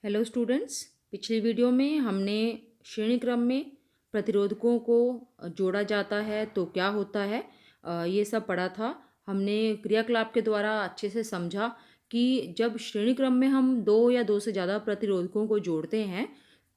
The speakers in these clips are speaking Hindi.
Hello students. पिछली वीडियो में हमने श्रेणी क्रम में प्रतिरोधकों को जोड़ा जाता है तो क्या होता है ये सब पढ़ा था। हमने क्रियाकलाप के द्वारा अच्छे से समझा कि जब श्रेणी क्रम में हम दो या दो से ज़्यादा प्रतिरोधकों को जोड़ते हैं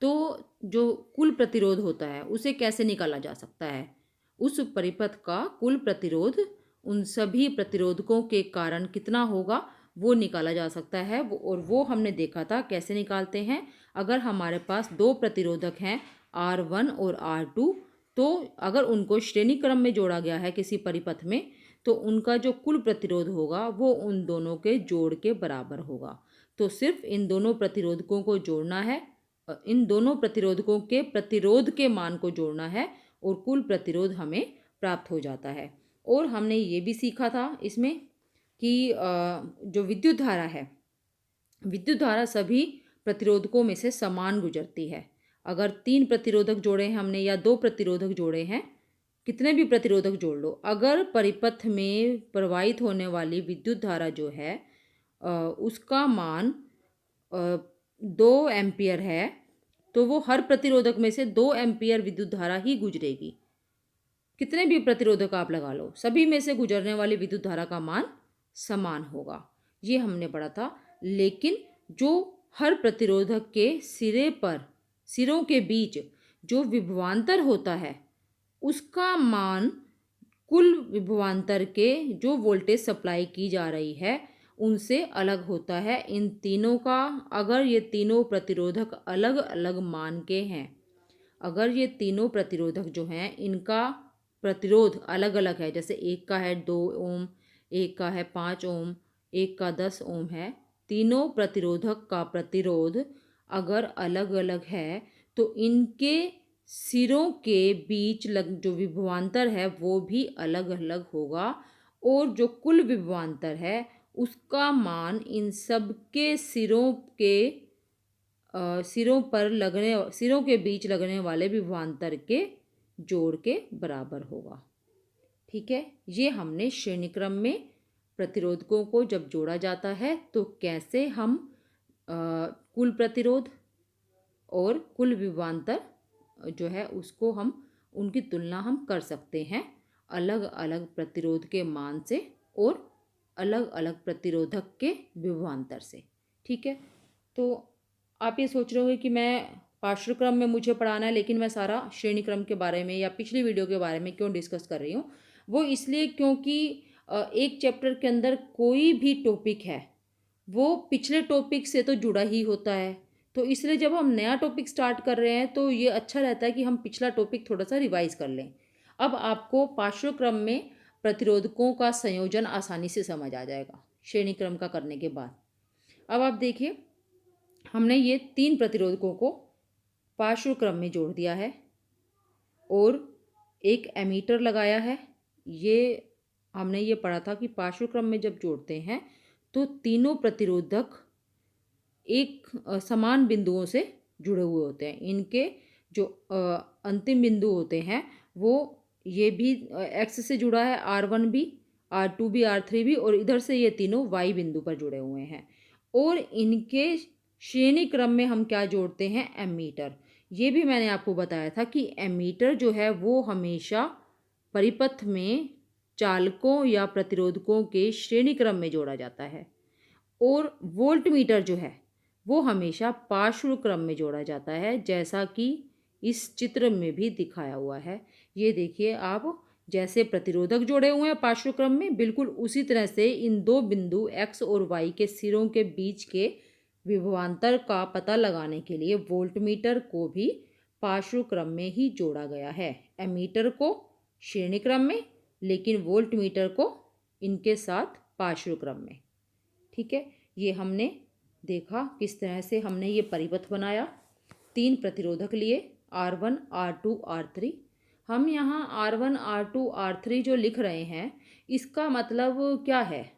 तो जो कुल प्रतिरोध होता है उसे कैसे निकाला जा सकता है। उस परिपथ का कुल प्रतिरोध उन सभी प्रतिरोधकों के कारण कितना होगा वो निकाला जा सकता है। और वो हमने देखा था कैसे निकालते हैं। अगर हमारे पास दो प्रतिरोधक हैं R1 और R2, तो अगर उनको श्रेणी क्रम में जोड़ा गया है किसी परिपथ में तो उनका जो कुल प्रतिरोध होगा वो उन दोनों के जोड़ के बराबर होगा। तो सिर्फ इन दोनों प्रतिरोधकों को जोड़ना है, इन दोनों प्रतिरोधकों के प्रतिरोध के मान को जोड़ना है और कुल प्रतिरोध हमें प्राप्त हो जाता है। और हमने ये भी सीखा था इसमें कि जो विद्युत धारा सभी प्रतिरोधकों में से समान गुजरती है। अगर तीन प्रतिरोधक जोड़े हैं हमने या दो प्रतिरोधक जोड़े हैं, कितने भी प्रतिरोधक जोड़ लो, अगर परिपथ में प्रवाहित होने वाली विद्युत धारा जो है उसका मान 2 एम्पियर है तो वो हर प्रतिरोधक में से 2 एम्पियर विद्युत धारा ही गुजरेगी। कितने भी प्रतिरोधक आप लगा लो, सभी में से गुजरने वाली विद्युत धारा का मान समान होगा, ये हमने पढ़ा था। लेकिन जो हर प्रतिरोधक के सिरों के बीच जो विभवांतर होता है उसका मान कुल विभवांतर के जो वोल्टेज सप्लाई की जा रही है उनसे अलग होता है। इन तीनों का, अगर ये तीनों प्रतिरोधक अलग अलग मान के हैं, अगर ये तीनों प्रतिरोधक जो हैं इनका प्रतिरोध अलग अलग है, जैसे एक का है 2 ओम, एक का है 5 ओम, एक का 10 ओम है, तीनों प्रतिरोधक का प्रतिरोध अगर अलग अलग है तो इनके सिरों के बीच जो विभवांतर है वो भी अलग अलग होगा। और जो कुल विभवांतर है उसका मान इन सब के सिरों के बीच लगने वाले विभवांतर के जोड़ के बराबर होगा। ठीक है, ये हमने श्रेणी क्रम में प्रतिरोधकों को जब जोड़ा जाता है तो कैसे हम कुल प्रतिरोध और कुल विभवांतर जो है उसको हम उनकी तुलना हम कर सकते हैं अलग अलग प्रतिरोध के मान से और अलग अलग प्रतिरोधक के विभवांतर से। ठीक है, तो आप ये सोच रहे होंगे कि मैं पार्श्वक्रम में मुझे पढ़ाना है लेकिन मैं सारा श्रेणी क्रम के बारे में या पिछली वीडियो के बारे में क्यों डिस्कस कर रही हूँ। वो इसलिए क्योंकि एक चैप्टर के अंदर कोई भी टॉपिक है वो पिछले टॉपिक से तो जुड़ा ही होता है। तो इसलिए जब हम नया टॉपिक स्टार्ट कर रहे हैं तो ये अच्छा रहता है कि हम पिछला टॉपिक थोड़ा सा रिवाइज कर लें। अब आपको पार्श्वक्रम में प्रतिरोधकों का संयोजन आसानी से समझ आ जाएगा श्रेणी क्रम का करने के बाद। अब आप देखिए, हमने ये तीन प्रतिरोधकों को पार्श्वक्रम में जोड़ दिया है और एक एमीटर लगाया है। ये हमने ये पढ़ा था कि पार्श्वक्रम में जब जोड़ते हैं तो तीनों प्रतिरोधक एक समान बिंदुओं से जुड़े हुए होते हैं। इनके जो अंतिम बिंदु होते हैं वो ये भी एक्स से जुड़ा है, R1 भी, R2 भी, R3 भी, और इधर से ये तीनों वाई बिंदु पर जुड़े हुए हैं। और इनके श्रेणी क्रम में हम क्या जोड़ते हैं, एमीटर। ये भी मैंने आपको बताया था कि एमीटर जो है वो हमेशा परिपथ में चालकों या प्रतिरोधकों के श्रेणी क्रम में जोड़ा जाता है। और वोल्ट मीटर जो है वो हमेशा पार्श्व क्रम में जोड़ा जाता है, जैसा कि इस चित्र में भी दिखाया हुआ है। ये देखिए आप, जैसे प्रतिरोधक जोड़े हुए हैं पार्श्व क्रम में, बिल्कुल उसी तरह से इन दो बिंदु x और y के सिरों के बीच के विभवांतर का पता लगाने के लिए वोल्ट मीटर को भी पार्श्व क्रम में ही जोड़ा गया है। एमीटर को श्रेणी क्रम में, लेकिन वोल्ट मीटर को इनके साथ पार्श्व क्रम में। ठीक है, ये हमने देखा किस तरह से हमने ये परिपथ बनाया। तीन प्रतिरोधक लिए, R1, R2, R3। हम यहाँ R1, R2, R3 जो लिख रहे हैं इसका मतलब क्या है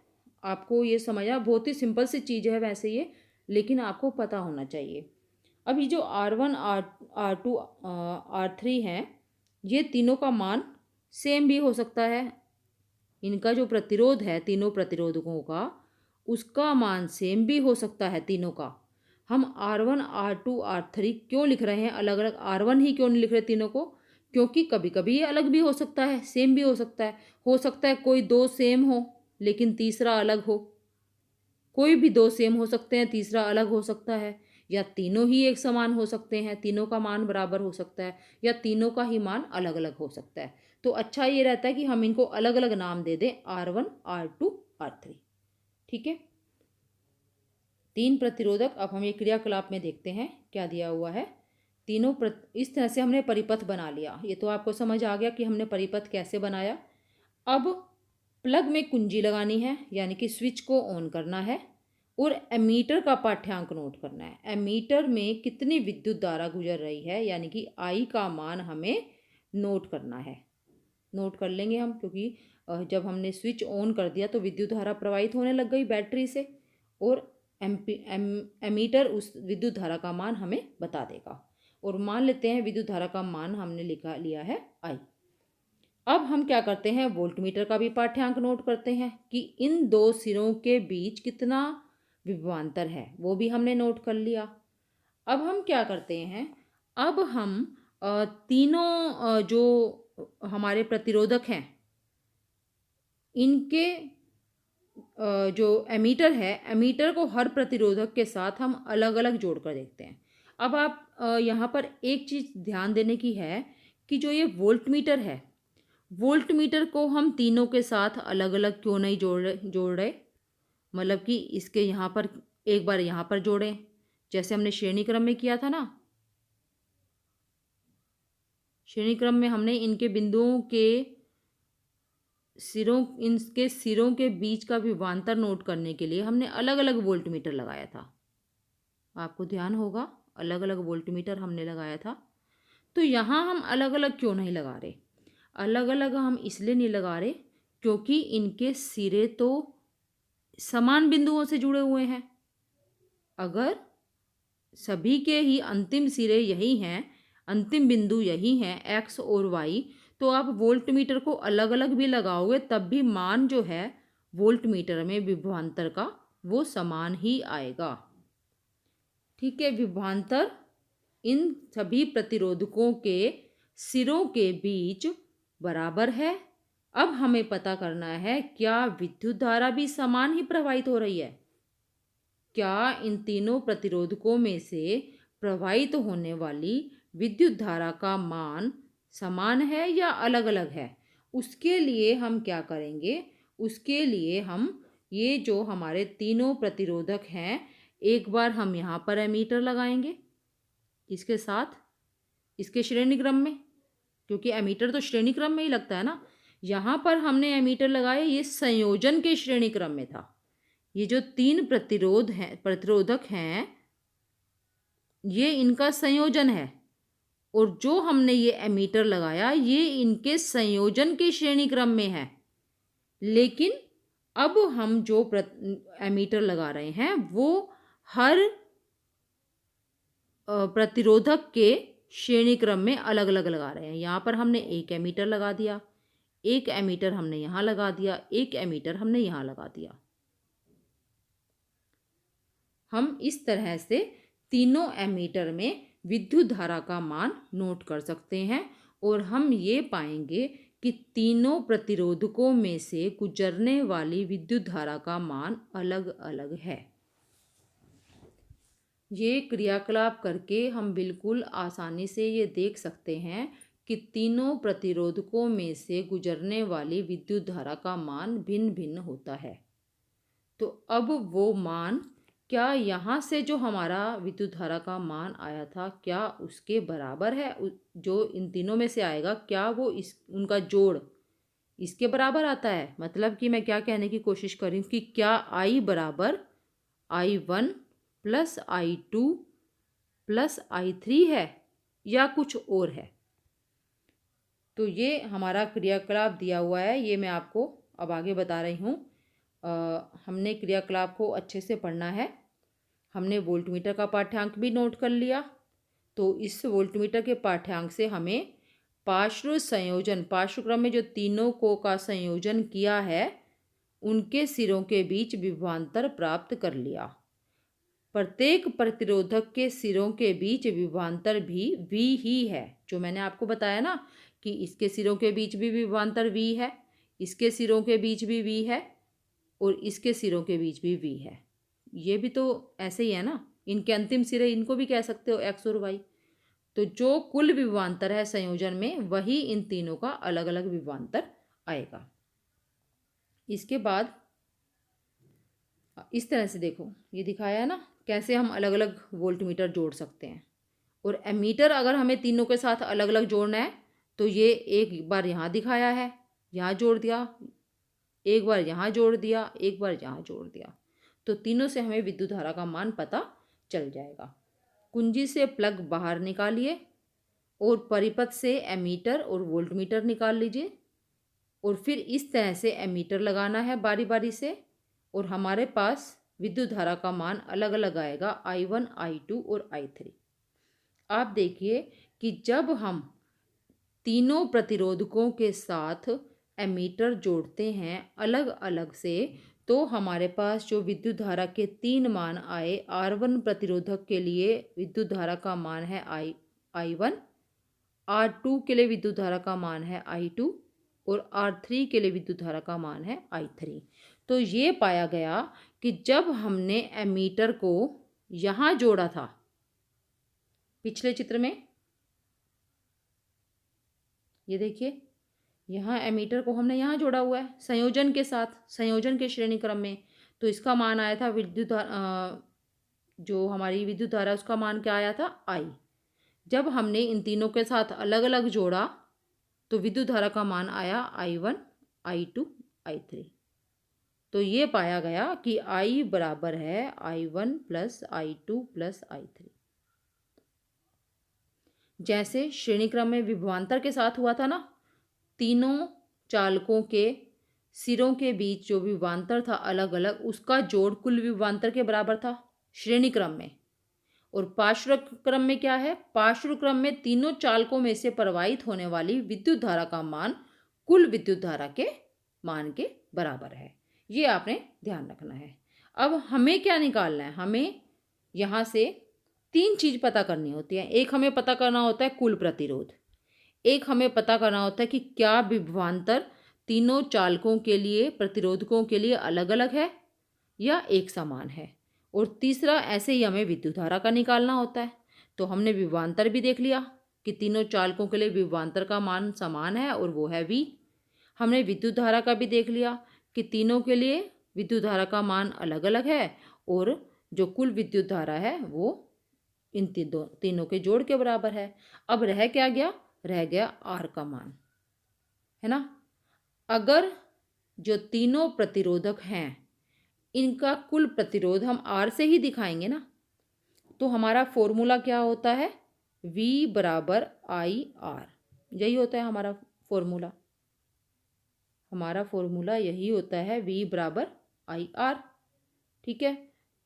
आपको ये समझना बहुत ही सिंपल सी चीज़ है वैसे ये, लेकिन आपको पता होना चाहिए। अभी जो R1, R2, R3 हैं ये तीनों का मान सेम भी हो सकता है। इनका जो प्रतिरोध है तीनों प्रतिरोधकों का उसका मान सेम भी हो सकता है तीनों का, हम R1 R2 R3 क्यों लिख रहे हैं अलग अलग, R1 ही क्यों नहीं लिख रहे तीनों को? क्योंकि कभी कभी ये अलग भी हो सकता है, सेम भी हो सकता है कोई दो सेम हो लेकिन तीसरा अलग हो, कोई भी दो सेम हो सकते हैं तीसरा अलग हो सकता है, या तीनों ही एक समान हो सकते हैं, तीनों का मान बराबर हो सकता है, या तीनों का ही मान अलग अलग हो सकता है। तो अच्छा ये रहता है कि हम इनको अलग अलग नाम दे दें, R1 R2 R3। ठीक है, तीन प्रतिरोधक। अब हम ये क्रियाकलाप में देखते हैं क्या दिया हुआ है। इस तरह से हमने परिपथ बना लिया, ये तो आपको समझ आ गया कि हमने परिपथ कैसे बनाया। अब प्लग में कुंजी लगानी है, यानी कि स्विच को ऑन करना है, और एमीटर का पाठ्यांक नोट करना है। एमीटर में कितनी विद्युत धारा गुजर रही है, यानी कि आई का मान हमें नोट करना है। नोट कर लेंगे हम, क्योंकि जब हमने स्विच ऑन कर दिया तो विद्युत धारा प्रवाहित होने लग गई बैटरी से, और एमीटर उस विद्युत धारा का मान हमें बता देगा। और मान लेते हैं विद्युत धारा का मान हमने लिया है आई। अब हम क्या करते हैं, वोल्टमीटर का भी पाठ्यांक नोट करते हैं कि इन दो सिरों के बीच कितना विभवांतर है, वो भी हमने नोट कर लिया। अब हम क्या करते हैं, अब हम तीनों जो हमारे प्रतिरोधक हैं इनके जो एमीटर है, एमीटर को हर प्रतिरोधक के साथ हम अलग अलग जोड़ कर देखते हैं। अब आप यहाँ पर एक चीज़ ध्यान देने की है कि जो ये वोल्टमीटर है, वोल्टमीटर को हम तीनों के साथ अलग अलग क्यों नहीं जोड़ रहे, मतलब कि इसके यहाँ पर एक बार यहाँ पर जोड़ें, जैसे हमने श्रेणी क्रम में किया था ना। श्रेणी क्रम में हमने इनके बिंदुओं के इनके सिरों के बीच का विभवांतर नोट करने के लिए हमने अलग अलग वोल्टमीटर लगाया था। आपको ध्यान होगा, अलग अलग वोल्टमीटर हमने लगाया था। तो यहाँ हम अलग अलग क्यों नहीं लगा रहे? अलग अलग हम इसलिए नहीं लगा रहे क्योंकि इनके सिरे तो समान बिंदुओं से जुड़े हुए हैं। अगर सभी के ही अंतिम सिरे यही हैं, अंतिम बिंदु यही हैं एक्स और वाई, तो आप वोल्टमीटर को अलग अलग भी लगाओगे तब भी मान जो है वोल्टमीटर में विभवांतर का वो समान ही आएगा। ठीक है, विभवांतर इन सभी प्रतिरोधकों के सिरों के बीच बराबर है। अब हमें पता करना है क्या विद्युत धारा भी समान ही प्रवाहित हो रही है, क्या इन तीनों प्रतिरोधकों में से प्रवाहित होने वाली विद्युत धारा का मान समान है या अलग अलग है। उसके लिए हम क्या करेंगे, उसके लिए हम ये जो हमारे तीनों प्रतिरोधक हैं, एक बार हम यहाँ पर एमीटर लगाएंगे इसके साथ, इसके श्रेणी क्रम में, क्योंकि एमीटर तो श्रेणी क्रम में ही लगता है ना। यहाँ पर हमने एमीटर लगाए, ये संयोजन के श्रेणी क्रम में था। ये जो तीन प्रतिरोधक हैं ये इनका संयोजन है, और जो हमने ये एमीटर लगाया ये इनके संयोजन के श्रेणी क्रम में है। लेकिन अब हम जो एमीटर लगा रहे हैं वो हर प्रतिरोधक के श्रेणी क्रम में अलग अलग लगा रहे हैं। यहाँ पर हमने एक एमीटर लगा दिया, एक एमीटर हमने यहाँ लगा दिया, एक एमीटर हमने यहाँ लगा दिया। हम इस तरह से तीनों एमीटर में विद्युत धारा का मान नोट कर सकते हैं, और हम ये पाएंगे कि तीनों प्रतिरोधकों में से गुजरने वाली विद्युत धारा का मान अलग अलग है। ये क्रियाकलाप करके हम बिल्कुल आसानी से ये देख सकते हैं कि तीनों प्रतिरोधकों में से गुजरने वाली विद्युत धारा का मान भिन्न भिन्न होता है। तो अब वो मान क्या यहाँ से जो हमारा विद्युत धारा का मान आया था क्या उसके बराबर है, जो इन तीनों में से आएगा क्या वो उनका जोड़ इसके बराबर आता है। मतलब कि मैं क्या कहने की कोशिश कर रही हूँ कि क्या I बराबर I1 plus I2 plus I3 है या कुछ और है। तो ये हमारा क्रियाकलाप दिया हुआ है, ये मैं आपको अब आगे बता रही हूँ। हमने क्रियाकलाप को अच्छे से पढ़ना है। हमने वोल्टमीटर का पाठ्यांक भी नोट कर लिया, तो इस वोल्टमीटर के पाठ्यांक से हमें पार्श्व क्रम में जो तीनों को का संयोजन किया है उनके सिरों के बीच विभवांतर प्राप्त कर लिया। प्रत्येक प्रतिरोधक के सिरों के बीच विभवांतर भी V ही है। जो मैंने आपको बताया ना कि इसके सिरों के बीच भी विभवांतर V है, इसके सिरों के बीच भी V है और इसके सिरों के बीच भी V है। ये भी तो ऐसे ही है ना, इनके अंतिम सिरे इनको भी कह सकते हो X और Y। तो जो कुल विभवांतर है संयोजन में, वही इन तीनों का अलग अलग विभवांतर आएगा। इसके बाद इस तरह से देखो, ये दिखाया है ना कैसे हम अलग अलग वोल्टमीटर जोड़ सकते हैं। और एमीटर अगर हमें तीनों के साथ अलग अलग जोड़ना है तो ये एक बार यहाँ दिखाया है, यहाँ जोड़ दिया, एक बार यहाँ जोड़ दिया, एक बार यहाँ जोड़ दिया, तो तीनों से हमें विद्युत धारा का मान पता चल जाएगा। कुंजी से प्लग बाहर निकालिए और परिपथ से एमीटर और वोल्टमीटर निकाल लीजिए और फिर इस तरह से एमीटर लगाना है बारी बारी से और हमारे पास विद्युत धारा का मान अलग अलग आएगा, I1, I2 और I3। आप देखिए कि जब हम तीनों प्रतिरोधकों के साथ एमीटर जोड़ते हैं अलग अलग से, तो हमारे पास जो विद्युत धारा के तीन मान आए, R1 प्रतिरोधक के लिए विद्युत धारा का मान है I1, R2 के लिए विद्युत धारा का मान है I2 और R3 के लिए विद्युत धारा का मान है I3। तो ये पाया गया कि जब हमने एमीटर को यहाँ जोड़ा था, पिछले चित्र में ये देखिए, यहाँ एमीटर को हमने यहाँ जोड़ा हुआ है संयोजन के साथ, संयोजन के श्रेणी क्रम में। तो इसका मान आया था जो हमारी विद्युत धारा उसका मान क्या आया था, I। जब हमने इन तीनों के साथ अलग अलग जोड़ा तो विद्युत धारा का मान आया I1, I2, I3। तो ये पाया गया कि I बराबर है I1 plus I2 plus I3। जैसे श्रेणी क्रम में विभवांतर के साथ हुआ था ना, तीनों चालकों के सिरों के बीच जो विभवांतर था अलग अलग, उसका जोड़ कुल विभवांतर के बराबर था श्रेणी क्रम में। और पार्श्व क्रम में क्या है, पार्श्व क्रम में तीनों चालकों में से प्रवाहित होने वाली विद्युत धारा का मान कुल विद्युत धारा के मान के बराबर है। ये आपने ध्यान रखना है। अब हमें क्या निकालना है, हमें यहाँ से तीन चीज पता करनी होती है। एक हमें पता करना होता है कुल प्रतिरोध, एक हमें पता करना होता है कि क्या विभवांतर तीनों चालकों के लिए, प्रतिरोधकों के लिए अलग अलग है या एक समान है, और तीसरा ऐसे ही हमें विद्युत धारा का निकालना होता है। तो हमने विभवांतर भी देख लिया कि तीनों चालकों के लिए विभवांतर का मान समान है और वो है V। हमने विद्युत धारा का भी देख लिया कि तीनों के लिए विद्युत धारा का मान अलग अलग है और जो कुल विद्युत धारा है वो इन तीनों के जोड़ के बराबर है। अब रह क्या गया, रह गया R का मान, है ना। अगर जो तीनों प्रतिरोधक हैं इनका कुल प्रतिरोध हम R से ही दिखाएंगे ना, तो हमारा फॉर्मूला क्या होता है, V बराबर IR। यही होता है हमारा फॉर्मूला, हमारा फॉर्मूला यही होता है, V बराबर IR। ठीक है,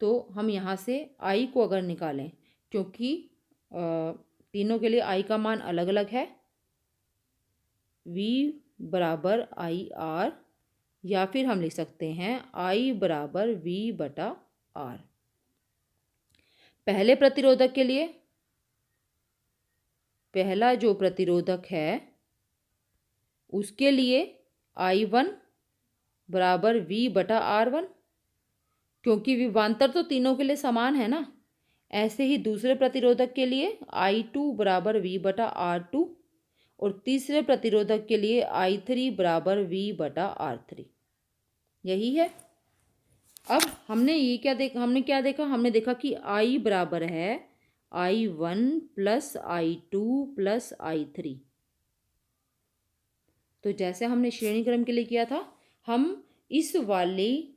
तो हम यहाँ से I को अगर निकालें, क्योंकि तीनों के लिए I का मान अलग अलग है, V बराबर IR, या फिर हम लिख सकते हैं I बराबर V बटा R। पहले प्रतिरोधक के लिए, पहला जो प्रतिरोधक है उसके लिए I1 बराबर V बटा R1, क्योंकि विभवांतर तो तीनों के लिए समान है ना। ऐसे ही दूसरे प्रतिरोधक के लिए I2 बराबर V बटा R2 और तीसरे प्रतिरोधक के लिए I3 बराबर V बटा R3। यही है। अब हमने क्या देखा, हमने देखा कि I बराबर है I1 plus I2 plus I3। तो जैसे हमने श्रेणी क्रम के लिए किया था, हम इस वाली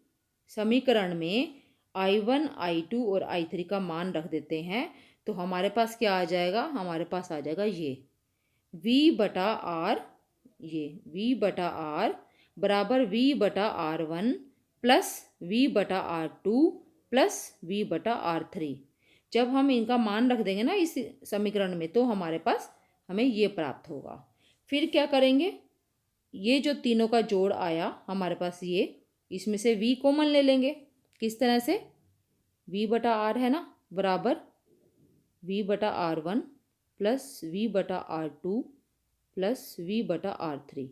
समीकरण में I1, I2 और I3 का मान रख देते हैं, तो हमारे पास क्या आ जाएगा, हमारे पास आ जाएगा ये V बटा R, ये V बटा R बराबर V बटा R1 प्लस V बटा R2 प्लस V बटा R3। जब हम इनका मान रख देंगे ना इस समीकरण में, तो हमारे पास हमें ये प्राप्त होगा। फिर क्या करेंगे, ये जो तीनों का जोड़ आया हमारे पास, ये इसमें से V कॉमन ले लेंगे। किस तरह से, V बटा R है ना, बराबर V/R1 plus V/R2 plus V/R3।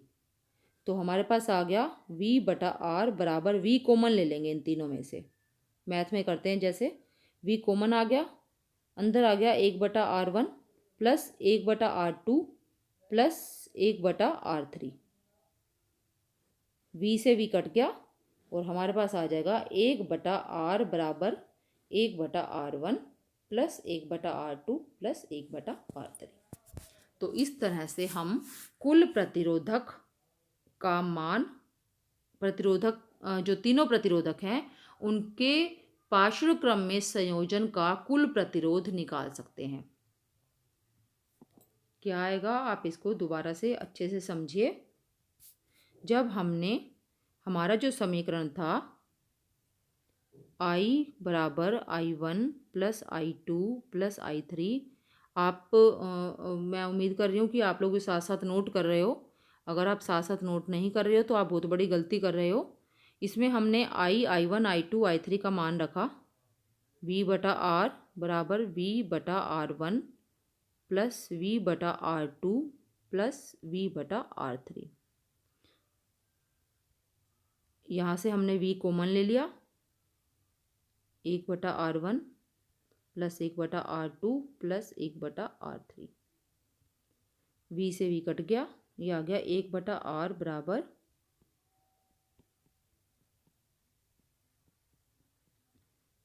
तो हमारे पास आ गया V/R बराबर, V कॉमन ले लेंगे इन तीनों में से, मैथ में करते हैं जैसे। V कॉमन आ गया, अंदर आ गया 1/R1 plus 1/R2 plus 1/R3। V से V कट गया और हमारे पास आ जाएगा 1/R बराबर 1/R1 plus 1/R2 plus 1/R3। तो इस तरह से हम कुल प्रतिरोधक का मान, प्रतिरोधक जो तीनों प्रतिरोधक हैं उनके पार्श्व क्रम में संयोजन का कुल प्रतिरोध निकाल सकते हैं। क्या आएगा, आप इसको दोबारा से अच्छे से समझिए। जब हमने हमारा जो समीकरण था I बराबर I1 plus I2 plus I3, आप मैं उम्मीद कर रही हूँ कि आप लोग भी साथ साथ नोट कर रहे हो। अगर आप साथ साथ नोट नहीं कर रहे हो तो आप बहुत बड़ी गलती कर रहे हो। इसमें हमने I1 I2 I3 का मान रखा। V/R बराबर V/R1 plus V/R2 plus V/R3। यहाँ से हमने V कॉमन ले लिया, 1/R1 plus 1/R2 plus 1/R3। V से V कट गया, ये आ गया 1/R बराबर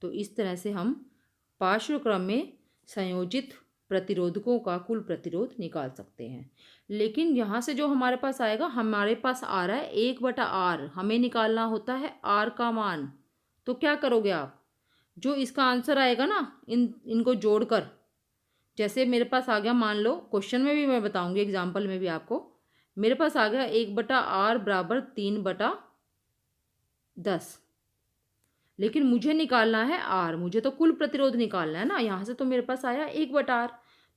तो इस तरह से हम पार्श्व क्रम में संयोजित प्रतिरोधकों का कुल प्रतिरोध निकाल सकते हैं। लेकिन यहाँ से जो हमारे पास आएगा, हमारे पास आ रहा है 1/R, हमें निकालना होता है R का मान। तो क्या करोगे आप, जो इसका आंसर आएगा ना, इनको जोड़कर, जैसे मेरे पास आ गया, मान लो क्वेश्चन में भी मैं बताऊंगी, एग्जाम्पल में भी आपको, मेरे पास आ गया 1/R बराबर 3/10। लेकिन मुझे निकालना है R, मुझे तो कुल प्रतिरोध निकालना है ना। यहाँ से तो मेरे पास आया 1/R,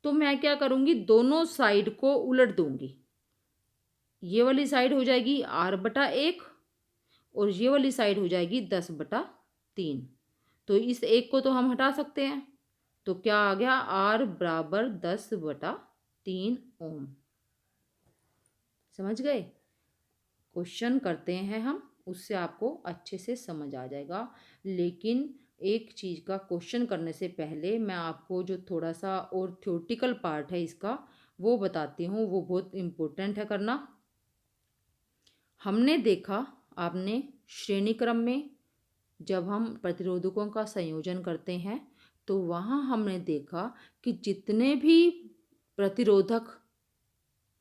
तो मैं क्या करूँगी, दोनों साइड को उलट दूंगी। ये वाली साइड हो जाएगी R/1 और ये वाली साइड हो जाएगी 10/3। तो इस एक को तो हम हटा सकते हैं, तो क्या आ गया, R बराबर 10/3 ओम। समझ गए? क्वेश्चन करते हैं हम, उससे आपको अच्छे से समझ आ जाएगा। लेकिन एक चीज़ का क्वेश्चन करने से पहले मैं आपको जो थोड़ा सा और थ्योरेटिकल पार्ट है इसका वो बताती हूँ, वो बहुत इम्पोर्टेंट है करना। हमने देखा, आपने श्रेणी क्रम में जब हम प्रतिरोधकों का संयोजन करते हैं तो वहाँ हमने देखा कि जितने भी प्रतिरोधक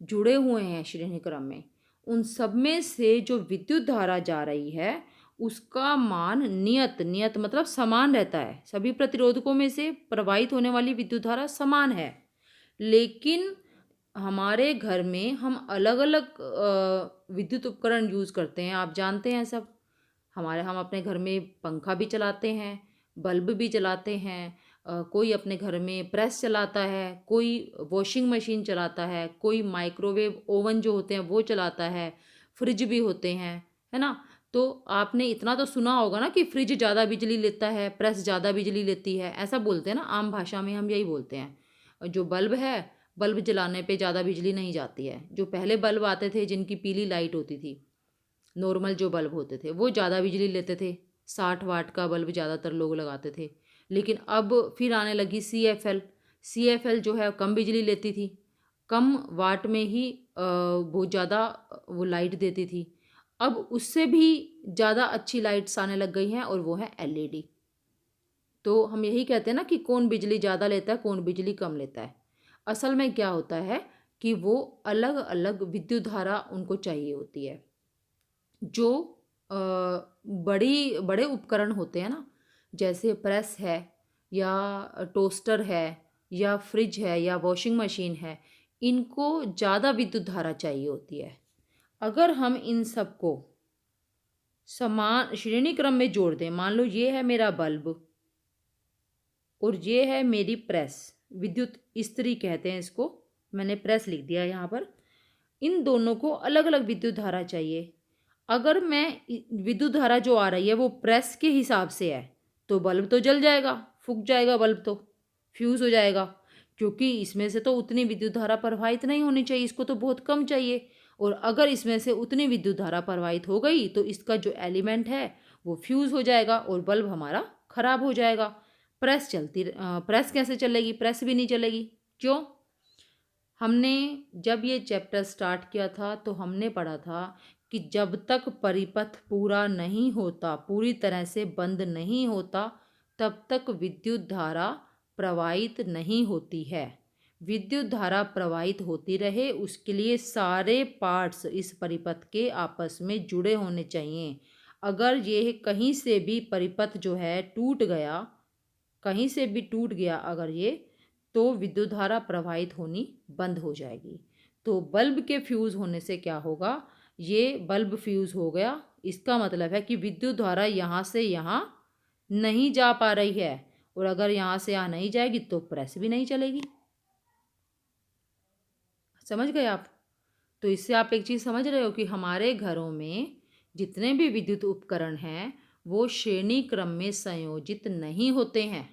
जुड़े हुए हैं श्रेणी क्रम में, उन सब में से जो विद्युत धारा जा रही है उसका मान नियत मतलब समान रहता है। सभी प्रतिरोधकों में से प्रवाहित होने वाली विद्युत धारा समान है। लेकिन हमारे घर में हम अलग अलग विद्युत उपकरण यूज़ करते हैं, आप जानते हैं सब। हम अपने घर में पंखा भी चलाते हैं, बल्ब भी चलाते हैं, कोई अपने घर में प्रेस चलाता है, कोई वॉशिंग मशीन चलाता है, कोई माइक्रोवेव ओवन जो होते हैं वो चलाता है, फ्रिज भी होते हैं, है ना। तो आपने इतना तो सुना होगा ना कि फ्रिज ज़्यादा बिजली लेता है, प्रेस ज़्यादा बिजली लेती है, ऐसा बोलते हैं ना, आम भाषा में हम यही बोलते हैं। जो बल्ब है, बल्ब जलाने पे ज़्यादा बिजली नहीं जाती है। जो पहले बल्ब आते थे जिनकी पीली लाइट होती थी, नॉर्मल जो बल्ब होते थे, वो ज़्यादा बिजली लेते थे। 60 वाट का बल्ब ज़्यादातर लोग लगाते थे। लेकिन अब फिर आने लगी CFL जो है कम बिजली लेती थी, कम वाट में ही बहुत ज़्यादा वो लाइट देती थी। अब उससे भी ज़्यादा अच्छी लाइट्स आने लग गई हैं और वो है LED। तो हम यही कहते हैं ना कि कौन बिजली ज़्यादा लेता है, कौन बिजली कम लेता है। असल में क्या होता है कि वो अलग अलग विद्युत धारा उनको चाहिए होती है। जो बड़े उपकरण होते हैं ना, जैसे प्रेस है या टोस्टर है या फ्रिज है या वॉशिंग मशीन है, इनको ज़्यादा विद्युत धारा चाहिए होती है। अगर हम इन सबको समान श्रेणी क्रम में जोड़ दें, मान लो ये है मेरा बल्ब और ये है मेरी प्रेस, विद्युत इस्त्री कहते हैं इसको, मैंने प्रेस लिख दिया यहाँ पर। इन दोनों को अलग अलग विद्युत धारा चाहिए। अगर मैं विद्युत धारा जो आ रही है वो प्रेस के हिसाब से है तो बल्ब तो जल जाएगा, फूक जाएगा बल्ब, तो फ्यूज़ हो जाएगा, क्योंकि इसमें से तो उतनी विद्युत धारा प्रवाहित नहीं होनी चाहिए, इसको तो बहुत कम चाहिए। और अगर इसमें से उतनी विद्युत धारा प्रवाहित हो गई तो इसका जो एलिमेंट है वो फ्यूज़ हो जाएगा और बल्ब हमारा खराब हो जाएगा। प्रेस कैसे चलेगी? प्रेस भी नहीं चलेगी। क्यों? हमने जब ये चैप्टर स्टार्ट किया था तो हमने पढ़ा था कि जब तक परिपथ पूरा नहीं होता, पूरी तरह से बंद नहीं होता, तब तक विद्युत धारा प्रवाहित नहीं होती है। विद्युत धारा प्रवाहित होती रहे उसके लिए सारे पार्ट्स इस परिपथ के आपस में जुड़े होने चाहिए। अगर ये कहीं से भी परिपथ जो है टूट गया, कहीं से भी टूट गया अगर ये, तो विद्युत धारा प्रवाहित होनी बंद हो जाएगी। तो बल्ब के फ्यूज़ होने से क्या होगा? ये बल्ब फ्यूज़ हो गया, इसका मतलब है कि विद्युत धारा यहाँ से यहाँ नहीं जा पा रही है, और अगर यहाँ से यहाँ नहीं जाएगी तो प्रेस भी नहीं चलेगी। समझ गए आप? तो इससे आप एक चीज़ समझ रहे हो कि हमारे घरों में जितने भी विद्युत उपकरण हैं वो श्रेणी क्रम में संयोजित नहीं होते हैं।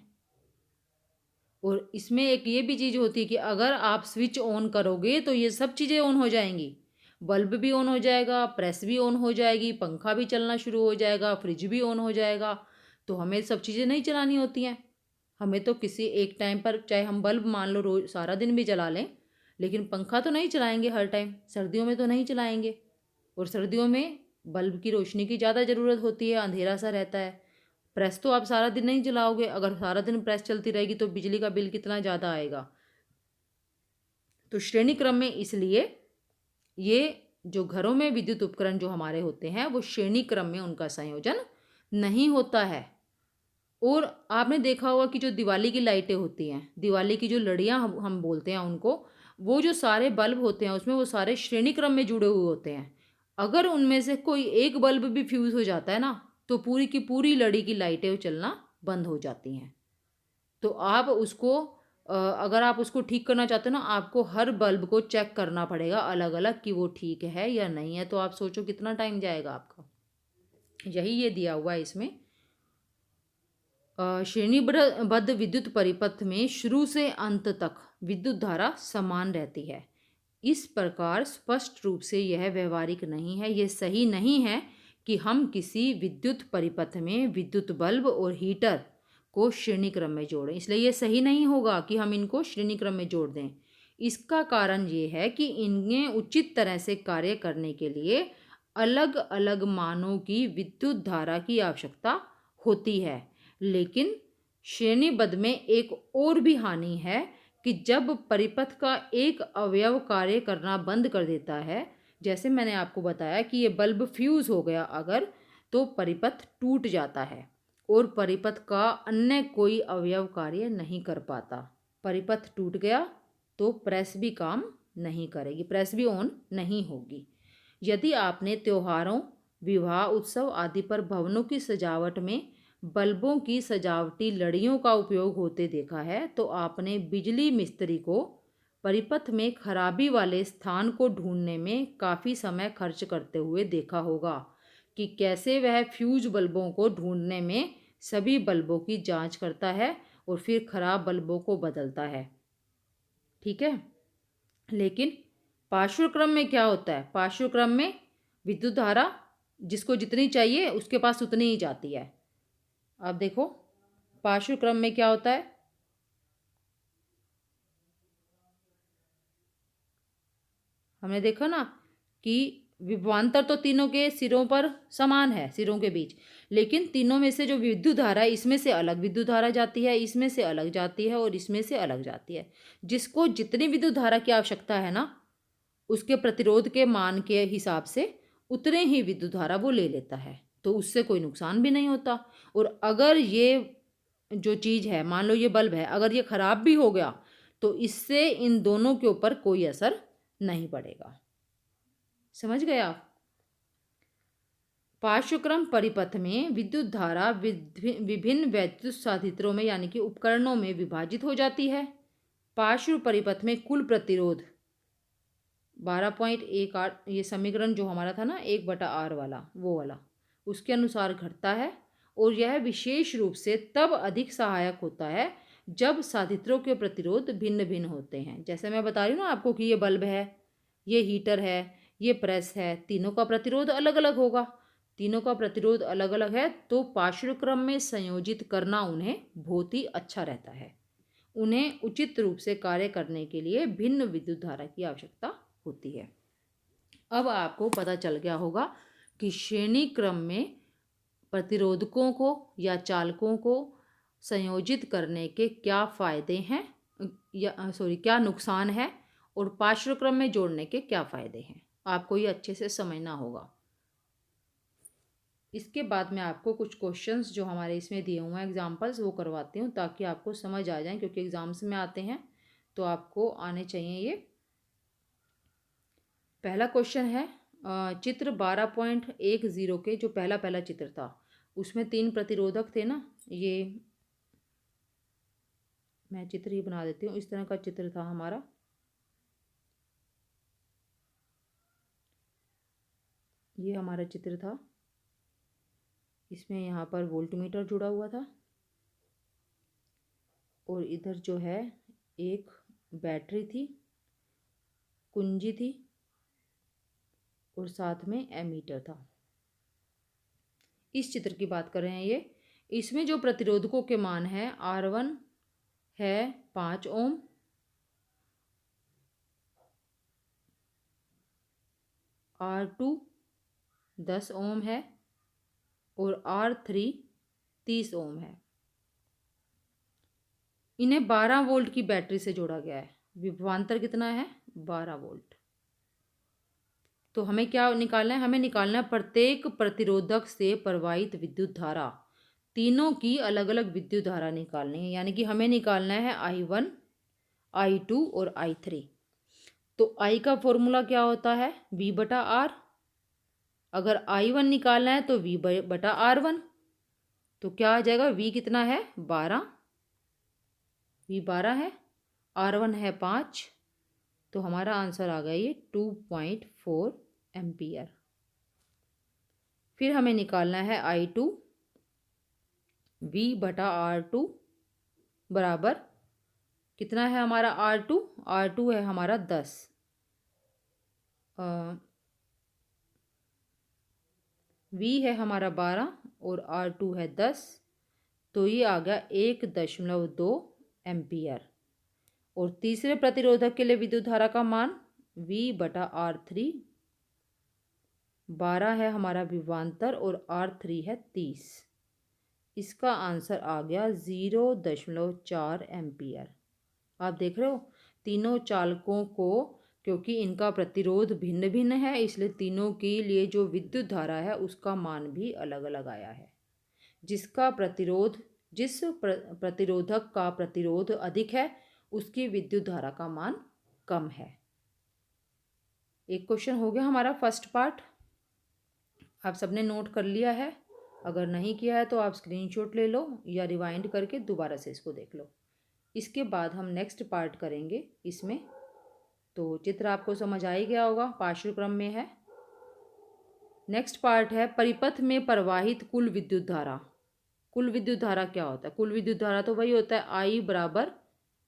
और इसमें एक ये भी चीज़ होती है कि अगर आप स्विच ऑन करोगे तो ये सब चीज़ें ऑन हो जाएंगी। बल्ब भी ऑन हो जाएगा, प्रेस भी ऑन हो जाएगी, पंखा भी चलना शुरू हो जाएगा, फ्रिज भी ऑन हो जाएगा। तो हमें सब चीज़ें नहीं चलानी होती हैं। हमें तो किसी एक टाइम पर, चाहे हम बल्ब मान लो रोज सारा दिन भी जला लें, लेकिन पंखा तो नहीं चलाएंगे हर टाइम, सर्दियों में तो नहीं चलाएंगे। और सर्दियों में बल्ब की रोशनी की ज़्यादा ज़रूरत होती है, अंधेरा सा रहता है। प्रेस तो आप सारा दिन नहीं चलाओगे, अगर सारा दिन प्रेस चलती रहेगी तो बिजली का बिल कितना ज़्यादा आएगा। तो श्रेणी क्रम में इसलिए ये जो घरों में विद्युत उपकरण जो हमारे होते हैं वो श्रेणी क्रम में उनका संयोजन नहीं होता है। और आपने देखा होगा कि जो दिवाली की लाइटें होती हैं, दिवाली की जो लड़ियाँ हम बोलते हैं उनको, वो जो सारे बल्ब होते हैं उसमें वो सारे श्रेणी क्रम में जुड़े हुए होते हैं। अगर उनमें से कोई एक बल्ब भी फ्यूज़ हो जाता है ना, तो पूरी की पूरी लड़ी की लाइटें चलना बंद हो जाती हैं। तो आप उसको अगर आप उसको ठीक करना चाहते हो ना, आपको हर बल्ब को चेक करना पड़ेगा अलग अलग कि वो ठीक है या नहीं है। तो आप सोचो कितना टाइम जाएगा आपका। यही ये दिया हुआ है इसमें। श्रेणीबद्ध विद्युत परिपथ में शुरू से अंत तक विद्युत धारा समान रहती है। इस प्रकार स्पष्ट रूप से यह व्यवहारिक नहीं है, यह सही नहीं है कि हम किसी विद्युत परिपथ में विद्युत बल्ब और हीटर को श्रेणी क्रम में जोड़ें। इसलिए यह सही नहीं होगा कि हम इनको श्रेणी क्रम में जोड़ दें। इसका कारण ये है कि इनमें उचित तरह से कार्य करने के लिए अलग अलग मानों की विद्युत धारा की आवश्यकता होती है। लेकिन श्रेणीबद्ध में एक और भी हानि है कि जब परिपथ का एक अवयव कार्य करना बंद कर देता है, जैसे मैंने आपको बताया कि ये बल्ब फ्यूज़ हो गया अगर, तो परिपथ टूट जाता है और परिपथ का अन्य कोई अवयव कार्य नहीं कर पाता। परिपथ टूट गया तो प्रेस भी काम नहीं करेगी, प्रेस भी ऑन नहीं होगी। यदि आपने त्योहारों, विवाह, उत्सव आदि पर भवनों की सजावट में बल्बों की सजावटी लड़ियों का उपयोग होते देखा है, तो आपने बिजली मिस्त्री को परिपथ में खराबी वाले स्थान को ढूंढने में काफ़ी समय खर्च करते हुए देखा होगा कि कैसे वह फ्यूज बल्बों को ढूंढने में सभी बल्बों की जांच करता है और फिर खराब बल्बों को बदलता है। ठीक है, लेकिन पार्श्वक्रम में क्या होता है? पार्श्वक्रम में विद्युत धारा जिसको जितनी चाहिए उसके पास उतनी ही जाती है। अब देखो पार्श्वक्रम में क्या होता है। हमने देखा ना कि विभवांतर तो तीनों के सिरों पर समान है, सिरों के बीच, लेकिन तीनों में से जो विद्युत धारा है इसमें से अलग विद्युत धारा जाती है, इसमें से अलग जाती है और इसमें से अलग जाती है। जिसको जितनी विद्युत धारा की आवश्यकता है ना, उसके प्रतिरोध के मान के हिसाब से उतने ही विद्युत धारा वो ले लेता है, तो उससे कोई नुकसान भी नहीं होता। और अगर ये जो चीज़ है, मान लो ये बल्ब है, अगर ये ख़राब भी हो गया तो इससे इन दोनों के ऊपर कोई असर नहीं पड़ेगा। समझ गए आप? पार्श्वक्रम परिपथ में विद्युत धारा विभिन्न वैद्युत साधित्रों में यानी कि उपकरणों में विभाजित हो जाती है। पार्श्व परिपथ में कुल प्रतिरोध 12.18, ये समीकरण जो हमारा था ना 1/R वाला, वो वाला, उसके अनुसार घटता है और यह विशेष रूप से तब अधिक सहायक होता है जब साधित्रों के प्रतिरोध भिन्न भिन्न होते हैं। जैसे मैं बता रही हूँ ना आपको कि ये बल्ब है, ये हीटर है, ये प्रेस है, तीनों का प्रतिरोध अलग अलग होगा। तीनों का प्रतिरोध अलग अलग है तो पार्श्वक्रम में संयोजित करना उन्हें बहुत ही अच्छा रहता है। उन्हें उचित रूप से कार्य करने के लिए भिन्न विद्युत धारा की आवश्यकता होती है। अब आपको पता चल गया होगा कि श्रेणी क्रम में प्रतिरोधकों को या चालकों को संयोजित करने के क्या फायदे हैं क्या नुकसान है, और पार्श्वक्रम में जोड़ने के क्या फायदे हैं। आपको ये अच्छे से समझना होगा। इसके बाद मैं आपको कुछ क्वेश्चंस जो हमारे इसमें दिए हुए हैं एग्जांपल्स वो करवाती हूँ ताकि आपको समझ आ जाए, क्योंकि एग्जाम्स में आते हैं तो आपको आने चाहिए ये। पहला क्वेश्चन है चित्र 12.10 के जो पहला चित्र था उसमें 3 प्रतिरोधक थे ना। ये मैं चित्र ही बना देती हूँ। इस तरह का चित्र था हमारा। ये हमारा चित्र था। इसमें यहाँ पर वोल्टमीटर जुड़ा हुआ था और इधर जो है एक बैटरी थी, कुंजी थी और साथ में एमीटर था। इस चित्र की बात कर रहे हैं ये। इसमें जो प्रतिरोधकों के मान है R1 है 5 ओम, R2 10 ओम है और R3 30 ओम है। इन्हें 12 वोल्ट की बैटरी से जोड़ा गया है। विभवांतर कितना है? 12 वोल्ट। तो हमें क्या निकालना है? हमें निकालना है प्रत्येक प्रतिरोधक से प्रवाहित विद्युत धारा। तीनों की अलग अलग विद्युत धारा निकालनी है, यानी कि हमें निकालना है I1, I2 और I3। तो I का फॉर्मूला क्या होता है? V/R। अगर I1 निकालना है तो V/R1। तो क्या आ जाएगा? V कितना है? 12। V 12 है, R1 है 5। तो हमारा आंसर आ गया ये 2.4 एम्पियर। फिर हमें निकालना है I2। V/R2 बराबर कितना है हमारा R2? R2 है हमारा 10। V है हमारा 12 और R2 है 10। तो ये आ गया 1.2 एम्पियर। और तीसरे प्रतिरोधक के लिए विद्युत धारा का मान V/R3 12 है हमारा विभवांतर और R3 है 30। इसका आंसर आ गया 0.4 एम्पियर। आप देख रहे हो तीनों चालकों को, क्योंकि इनका प्रतिरोध भिन्न भिन्न है इसलिए तीनों के लिए जो विद्युत धारा है उसका मान भी अलग अलग आया है। जिस प्रतिरोधक का प्रतिरोध अधिक है उसकी विद्युत धारा का मान कम है। एक क्वेश्चन हो गया हमारा फर्स्ट पार्ट। आप सबने नोट कर लिया है? अगर नहीं किया है तो आप स्क्रीनशॉट ले लो या रिवाइंड करके दोबारा से इसको देख लो। इसके बाद हम नेक्स्ट पार्ट करेंगे इसमें। तो चित्र आपको समझ आ ही गया होगा, पार्श्वक्रम में है। नेक्स्ट पार्ट है परिपथ में प्रवाहित कुल विद्युत धारा। कुल विद्युत धारा क्या होता है? कुल विद्युत धारा तो वही होता है I बराबर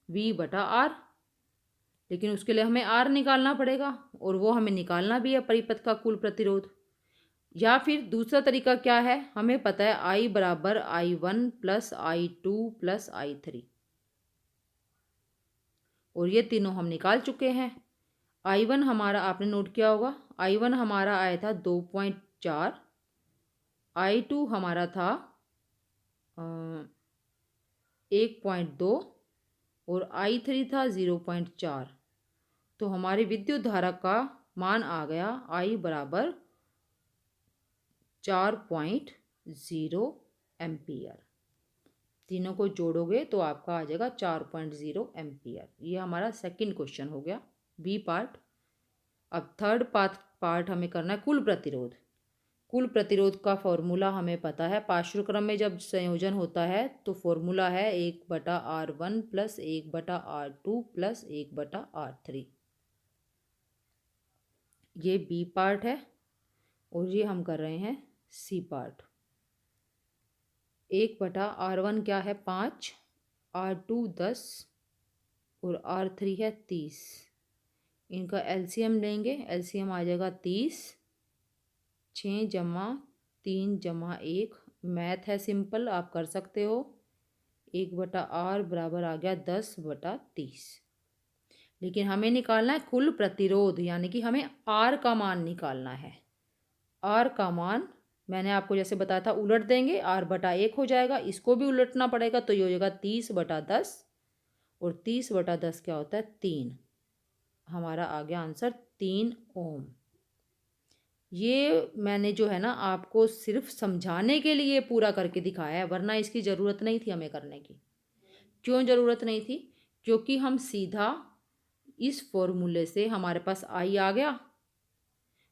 V/R। लेकिन उसके लिए हमें R निकालना पड़ेगा और वो हमें निकालना भी है परिपथ का कुल प्रतिरोध। या फिर दूसरा तरीका क्या है? हमें पता है I बराबर I1 plus I2 plus I3 और ये तीनों हम निकाल चुके हैं। I1 हमारा आपने नोट किया होगा, I1 हमारा आया था 2.4, I2 हमारा था 1.2 और I3 था 0.4। तो हमारी विद्युत धारा का मान आ गया I बराबर 4.0 एम्पियर। तीनों को जोड़ोगे तो आपका आ जाएगा 4.0 एम्पियर। ये हमारा सेकंड क्वेश्चन हो गया, बी पार्ट। अब थर्ड पार्ट हमें करना है कुल प्रतिरोध। कुल प्रतिरोध का फॉर्मूला हमें पता है। पार्श्वक्रम में जब संयोजन होता है तो फॉर्मूला है 1/R1 plus 1/R2 plus 1/R3। ये बी पार्ट है और ये हम कर रहे हैं सी पार्ट। 1/R1 क्या है 5, R2 10 और R3 है 30। इनका एलसीएम लेंगे, एलसीएम आ जाएगा 30, 6 जमा 3 जमा 1, मैथ है सिंपल, आप कर सकते हो। 1/R बराबर आ गया 10/30। लेकिन हमें निकालना है कुल प्रतिरोध, यानी कि हमें R का मान निकालना है। R का मान मैंने आपको जैसे बताया था उलट देंगे, R/1 हो जाएगा, इसको भी उलटना पड़ेगा, तो ये हो जाएगा 30/10 और 30/10 क्या होता है 3। हमारा आ गया आंसर 3 ओम। ये मैंने जो है ना आपको सिर्फ समझाने के लिए पूरा करके दिखाया है, वरना इसकी ज़रूरत नहीं थी हमें करने की। क्यों ज़रूरत नहीं थी? क्योंकि हम सीधा इस फॉर्मूले से हमारे पास आई आ गया,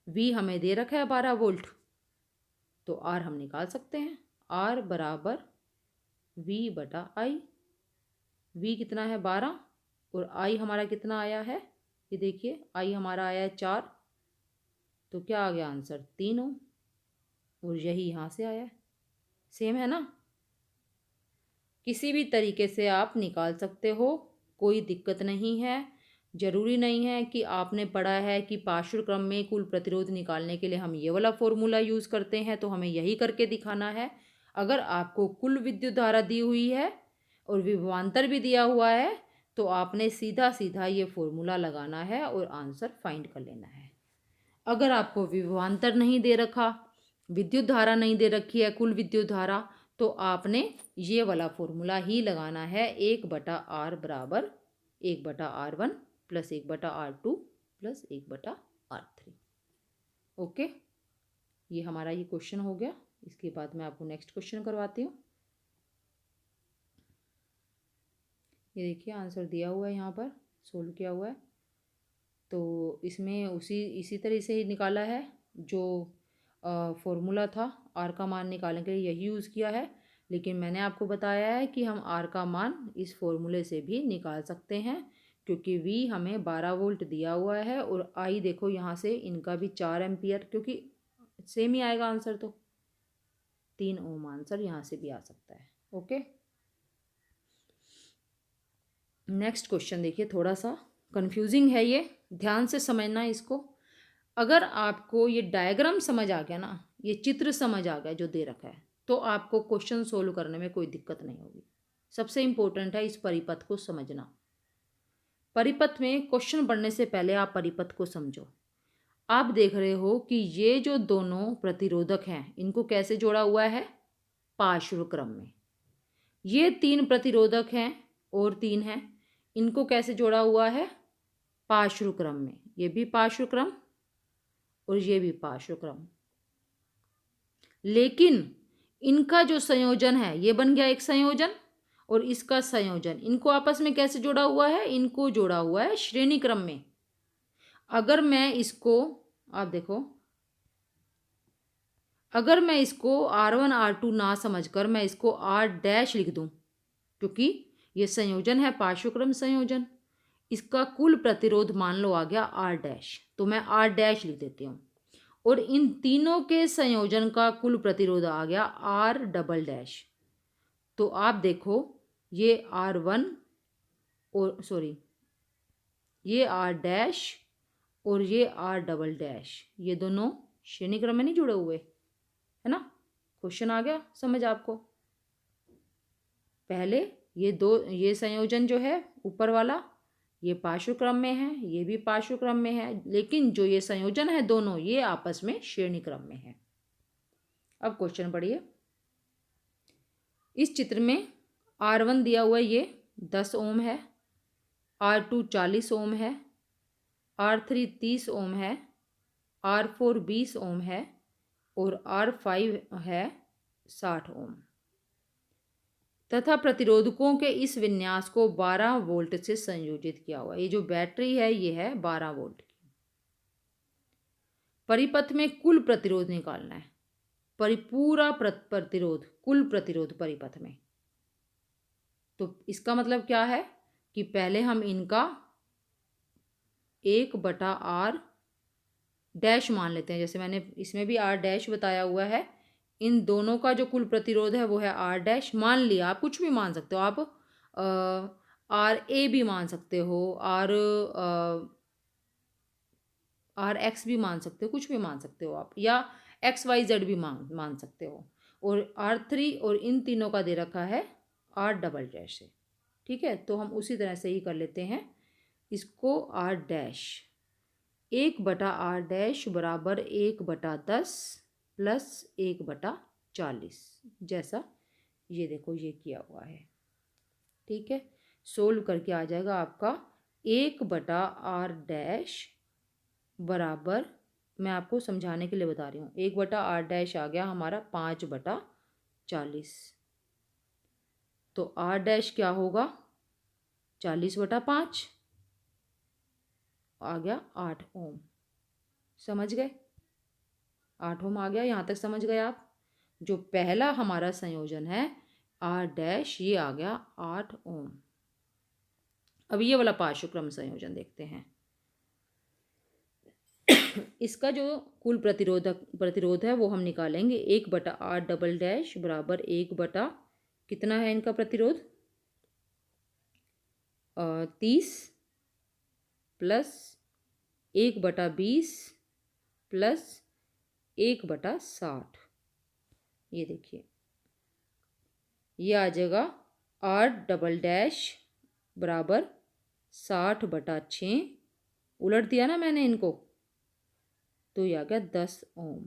वी हमें दे रखा है 12 वोल्ट, तो आर हम निकाल सकते हैं। आर बराबर V/I। वी कितना है 12 और आई हमारा कितना आया है, ये देखिए आई हमारा आया है 4, तो क्या आ गया आंसर 3 ओम। और यही यहाँ से आया है, सेम है ना। किसी भी तरीके से आप निकाल सकते हो, कोई दिक्कत नहीं है। जरूरी नहीं है कि आपने पढ़ा है कि पार्श्व क्रम में कुल प्रतिरोध निकालने के लिए हम ये वाला फॉर्मूला यूज़ करते हैं तो हमें यही करके दिखाना है। अगर आपको कुल विद्युत धारा दी हुई है और विभवांतर भी दिया हुआ है तो आपने सीधा सीधा ये फॉर्मूला लगाना है और आंसर फाइंड कर लेना है। अगर आपको विभवांतर नहीं दे रखा, विद्युत धारा नहीं दे रखी है कुल विद्युत धारा, तो आपने ये वाला फॉर्मूला ही लगाना है। 1/R बराबर 1/R1 plus 1/R2 plus 1/R3। Okay, ये हमारा ये क्वेश्चन हो गया। इसके बाद मैं आपको नेक्स्ट क्वेश्चन करवाती हूँ। ये देखिए आंसर दिया हुआ है, यहाँ पर सोल्व किया हुआ है। तो इसमें इसी तरह से ही निकाला है, जो फॉर्मूला था आर का मान निकालने के लिए यही यूज़ किया है। लेकिन मैंने आपको बताया है कि हम आर का मान इस फॉर्मूले से भी निकाल सकते हैं, क्योंकि वी हमें 12 वोल्ट दिया हुआ है और आई देखो यहाँ से इनका भी 4 एम्पियर, क्योंकि सेम ही आएगा आंसर, तो 3 ओम आंसर यहाँ से भी आ सकता है। ओके, नेक्स्ट क्वेश्चन देखिए, थोड़ा सा कंफ्यूजिंग है ये, ध्यान से समझना इसको। अगर आपको ये डायग्राम समझ आ गया ना, ये चित्र समझ आ गया जो दे रखा है, तो आपको क्वेश्चन सोल्व करने में कोई दिक्कत नहीं होगी। सबसे इम्पोर्टेंट है इस परिपथ को समझना। परिपथ में क्वेश्चन पढ़ने से पहले आप परिपथ को समझो। आप देख रहे हो कि ये जो दोनों प्रतिरोधक हैं इनको कैसे जोड़ा हुआ है, पार्श्व क्रम में। ये 3 प्रतिरोधक हैं और 3 हैं, इनको कैसे जोड़ा हुआ है, पार्श्व क्रम में। ये भी पार्श्व क्रम और ये भी पार्श्व क्रम। लेकिन इनका जो संयोजन है ये बन गया एक संयोजन, और इसका संयोजन, इनको आपस में कैसे जोड़ा हुआ है, इनको जोड़ा हुआ है श्रेणी क्रम में। अगर मैं इसको, आप देखो, अगर मैं इसको R1 R2 ना समझकर मैं इसको R' लिख दूं, क्योंकि ये संयोजन है पार्श्व क्रम संयोजन, इसका कुल प्रतिरोध मान लो आ गया R', तो मैं R' लिख देती हूँ। और इन तीनों के संयोजन का कुल प्रतिरोध आ गया R'। तो आप देखो ये R1 और ये R' और ये R', ये दोनों श्रेणी क्रम में नहीं जुड़े हुए, है ना। क्वेश्चन आ गया समझ आपको। पहले ये संयोजन जो है ऊपर वाला, ये पार्श्व क्रम में है, ये भी पार्श्व क्रम में है, लेकिन जो ये संयोजन है दोनों, ये आपस में श्रेणी क्रम में है। अब क्वेश्चन पढ़िए। इस चित्र में R1 दिया हुआ है, ये 10 ओम है, R2 40 ओम है, R3 30 ओम है, R4 20 ओम है और R5 है 60 ओम। तथा प्रतिरोधकों के इस विन्यास को 12 वोल्ट से संयोजित किया हुआ। ये जो बैटरी है ये है 12 वोल्ट की। परिपथ में कुल प्रतिरोध निकालना है, पूरा प्रतिरोध, कुल प्रतिरोध परिपथ में। तो इसका मतलब क्या है कि पहले हम इनका 1/R' मान लेते हैं। जैसे मैंने इसमें भी R' बताया हुआ है इन दोनों का जो कुल प्रतिरोध है वो है आर डैश। मान लिया, आप कुछ भी मान सकते हो, आप आर ए भी मान सकते हो, आर एक्स भी मान सकते हो, कुछ भी मान सकते हो आप, या एक्स वाई जेड भी मान सकते हो। और आर थ्री और इन तीनों का दे रखा है आर डबल डैश से। ठीक है, तो हम उसी तरह से ही कर लेते हैं इसको। आर डैश 1/r डैश बराबर 1/10 प्लस 1/40, जैसा ये देखो ये किया हुआ है। ठीक है, सोल्व करके आ जाएगा आपका 1/r डैश बराबर, मैं आपको समझाने के लिए बता रही हूँ, 1/r डैश आ गया हमारा 5/40। तो r डैश क्या होगा, 40/5 आ गया 8 ओम। समझ गए, 8 ओम आ गया, यहाँ तक समझ गए आप। जो पहला हमारा संयोजन है r डैश, ये आ गया 8 ओम। अब ये वाला पार्श्वक्रम संयोजन देखते हैं। इसका जो कुल प्रतिरोध है वो हम निकालेंगे। 1/r डबल डैश बराबर 1 कितना है इनका प्रतिरोध, 30 प्लस 1/20 प्लस 1/60। ये देखिए ये आ जाएगा r डबल डैश बराबर 60/6, उलट दिया ना मैंने इनको, तो ये आ गया 10 ओम।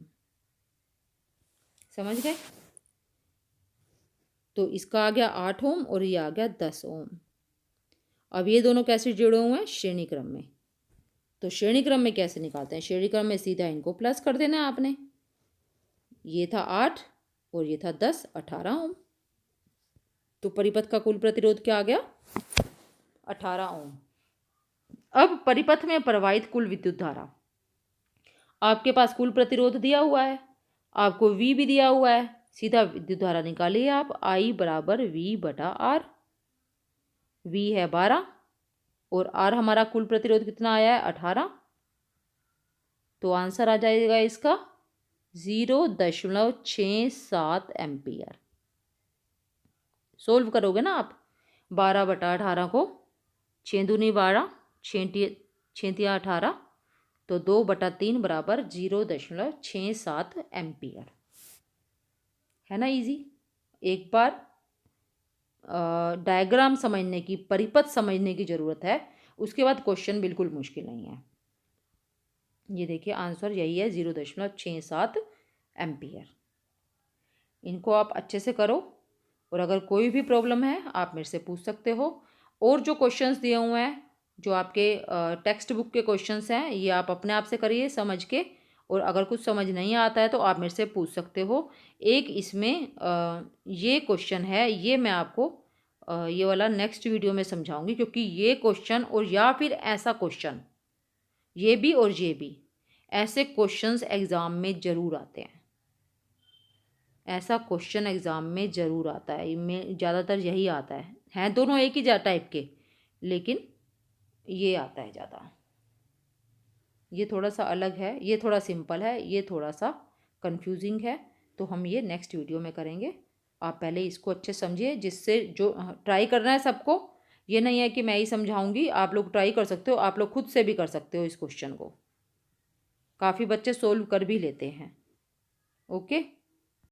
समझ गए, तो इसका आ गया 8 ओम और ये आ गया 10 ओम। अब ये दोनों कैसे जुड़े हुए हैं, श्रेणी क्रम में। तो श्रेणी क्रम में कैसे निकालते हैं, श्रेणी क्रम में सीधा इनको प्लस कर देना है आपने। ये था 8 और ये था 10, 18 ओम। तो परिपथ का कुल प्रतिरोध क्या आ गया, 18 ओम। अब परिपथ में प्रवाहित कुल विद्युत धारा, आपके पास कुल प्रतिरोध दिया हुआ है, आपको V भी दिया हुआ है, सीधा विद्युत धारा निकालिए आप। I बराबर V/R। V है 12 और R हमारा कुल प्रतिरोध कितना आया है, 18। तो आंसर आ जाएगा इसका 0.67 एम्पियर। सोल्व करोगे ना आप, 12/18 को 6 दूनी 12, 6 18, तो 2/3 बराबर 0.67 एम्पियर। है ना इजी। एक बार डायग्राम समझने की, परिपथ समझने की ज़रूरत है, उसके बाद क्वेश्चन बिल्कुल मुश्किल नहीं है। ये देखिए आंसर यही है, 0.67 एम्पियर। इनको आप अच्छे से करो, और अगर कोई भी प्रॉब्लम है आप मेरे से पूछ सकते हो। और जो क्वेश्चंस दिए हुए हैं, जो आपके टेक्स्ट बुक के क्वेश्चंस हैं, ये आप अपने आप से करिए समझ के, और अगर कुछ समझ नहीं आता है तो आप मेरे से पूछ सकते हो। एक इसमें ये क्वेश्चन है, ये मैं आपको ये वाला नेक्स्ट वीडियो में समझाऊंगी, क्योंकि ये क्वेश्चन और या फिर ऐसा क्वेश्चन, ये भी और ये भी, ऐसे क्वेश्चंस एग्ज़ाम में ज़रूर आते हैं। ऐसा क्वेश्चन एग्ज़ाम में ज़रूर आता है, इनमें ज़्यादातर यही आता है। हैं दोनों एक ही टाइप के, लेकिन ये आता है ज़्यादा। ये थोड़ा सा अलग है, ये थोड़ा सिंपल है, ये थोड़ा सा कंफ्यूजिंग है। तो हम ये नेक्स्ट वीडियो में करेंगे। आप पहले इसको अच्छे समझिए, जिससे जो ट्राई करना है सबको, ये नहीं है कि मैं ही समझाऊंगी, आप लोग ट्राई कर सकते हो, आप लोग खुद से भी कर सकते हो इस क्वेश्चन को। काफ़ी बच्चे सोल्व कर भी लेते हैं। ओके।